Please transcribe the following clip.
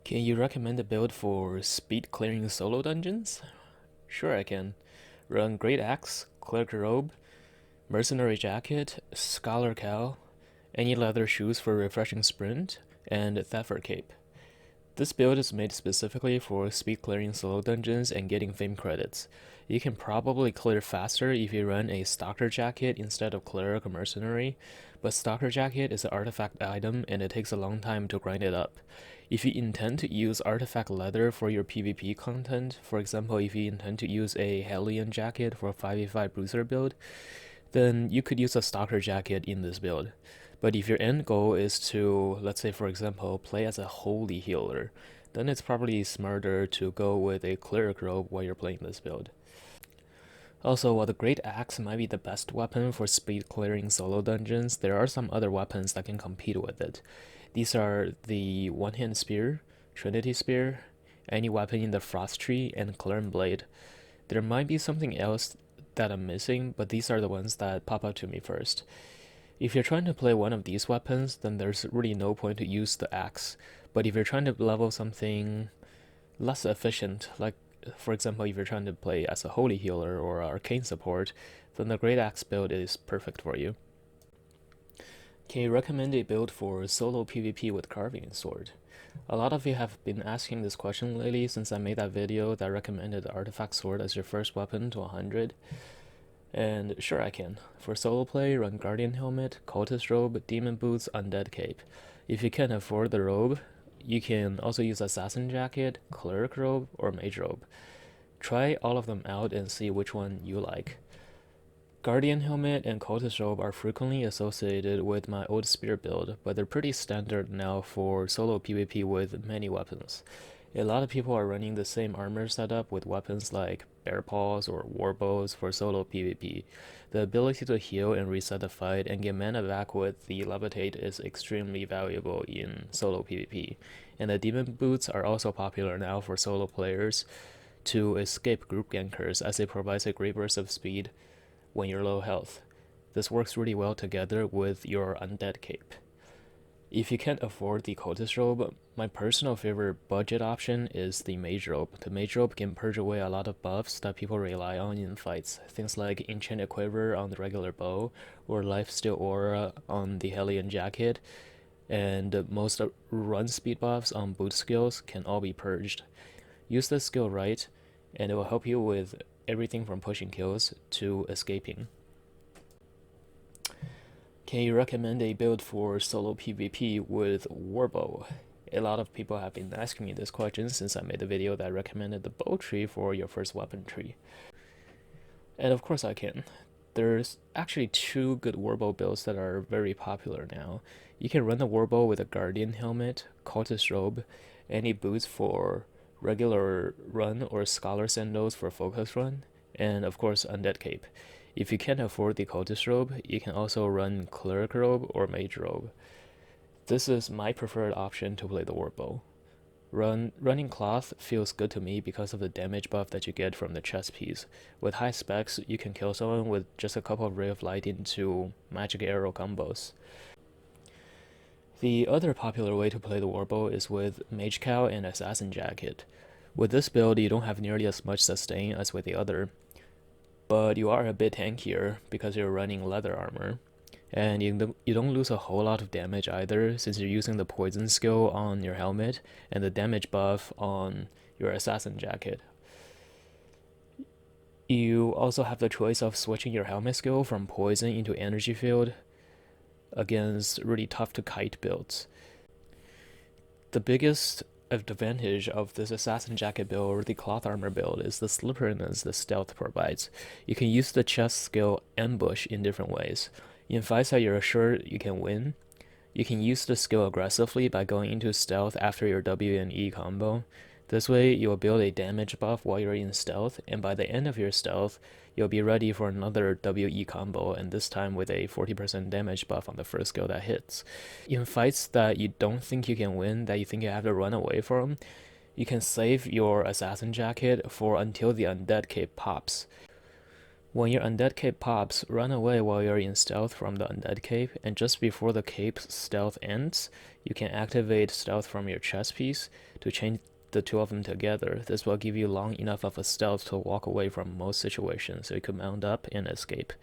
Can you recommend a build for speed clearing solo dungeons? Sure, I can. Run Great Axe, Clerk Robe, Mercenary Jacket, Scholar Cowl, any leather shoes for refreshing sprint, and Theffer Cape. This build is made specifically for speed clearing solo dungeons and getting fame credits. You can probably clear faster if you run a Stalker Jacket instead of Cleric or Mercenary, but Stalker Jacket is an artifact item and it takes a long time to grind it up. If you intend to use artifact leather for your PvP content, for example if you intend to use a Albion jacket for a 5v5 bruiser build, then you could use a Stalker Jacket in this build. But if your end goal is to, let's say for example, play as a holy healer, then it's probably smarter to go with a Cleric Robe while you're playing this build. Also, while the Great Axe might be the best weapon for speed clearing solo dungeons, there are some other weapons that can compete with it. These are the One-Hand Spear, Trinity Spear, any weapon in the Frost Tree, and Clern Blade. There might be something else that I'm missing, but these are the ones that pop up to me first. If you're trying to play one of these weapons, then there's really no point to use the axe. But if you're trying to level something less efficient, like for example if you're trying to play as a holy healer or arcane support, then the Great Axe build is perfect for you. Can you recommend a build for solo PvP with Carving Sword? A lot of you have been asking this question lately since I made that video that recommended the Artifact Sword as your first weapon to 100. And sure, I can. For solo play, run Guardian Helmet, Cultist Robe, Demon Boots, Undead Cape. If you can't afford the robe, you can also use Assassin Jacket, Cleric Robe, or Mage Robe. Try all of them out and see which one you like. Guardian Helmet and Cultist Robe are frequently associated with my old spear build, but they're pretty standard now for solo PvP with many weapons. A lot of people are running the same armor setup with weapons like bear paws or warbows for solo PvP. The ability to heal and reset the fight and get mana back with the levitate is extremely valuable in solo PvP. And the demon boots are also popular now for solo players to escape group gankers, as it provides a great burst of speed when you're low health. This works really well together with your undead cape. If you can't afford the Cultist Robe, my personal favorite budget option is the Mage Robe. The Mage Robe can purge away a lot of buffs that people rely on in fights, things like Enchanted Quiver on the regular bow, or Lifesteal Aura on the Hellion Jacket, and most run speed buffs on boot skills can all be purged. Use this skill right, and it will help you with everything from pushing kills to escaping. Can you recommend a build for solo PvP with warbow? A lot of people have been asking me this question since I made the video that recommended the bow tree for your first weapon tree. And of course I can. There's actually two good warbow builds that are very popular now. You can run the warbow with a Guardian Helmet, Cultist Robe, any boots for regular run or Scholar Sandals for focus run, and of course Undead Cape. If you can't afford the Cultist Robe, you can also run Cleric Robe or Mage Robe. This is my preferred option to play the warbow. Running Cloth feels good to me because of the damage buff that you get from the chest piece. With high specs, you can kill someone with just a couple of Ray of Light into magic arrow combos. The other popular way to play the warbow is with Mage Cowl and Assassin Jacket. With this build, you don't have nearly as much sustain as with the other, but you are a bit tankier because you're running leather armor. And you don't lose a whole lot of damage either, since you're using the poison skill on your helmet and the damage buff on your Assassin Jacket. You also have the choice of switching your helmet skill from poison into energy field against really tough to kite builds. The biggest advantage of this Assassin Jacket build or the Cloth Armor build is the slipperiness the stealth provides. You can use the chest skill Ambush in different ways. In fights that you're sure you can win, you can use the skill aggressively by going into stealth after your W and E combo. This way, you'll build a damage buff while you're in stealth, and by the end of your stealth, you'll be ready for another WE combo, and this time with a 40% damage buff on the first skill that hits. In fights that you don't think you can win, that you think you have to run away from, you can save your Assassin Jacket for until the Undead Cape pops. When your undead cape pops, run away while you're in stealth from the undead cape, and just before the cape's stealth ends, you can activate stealth from your chest piece to change the two of them together. This will give you long enough of a stealth to walk away from most situations so you could mount up and escape.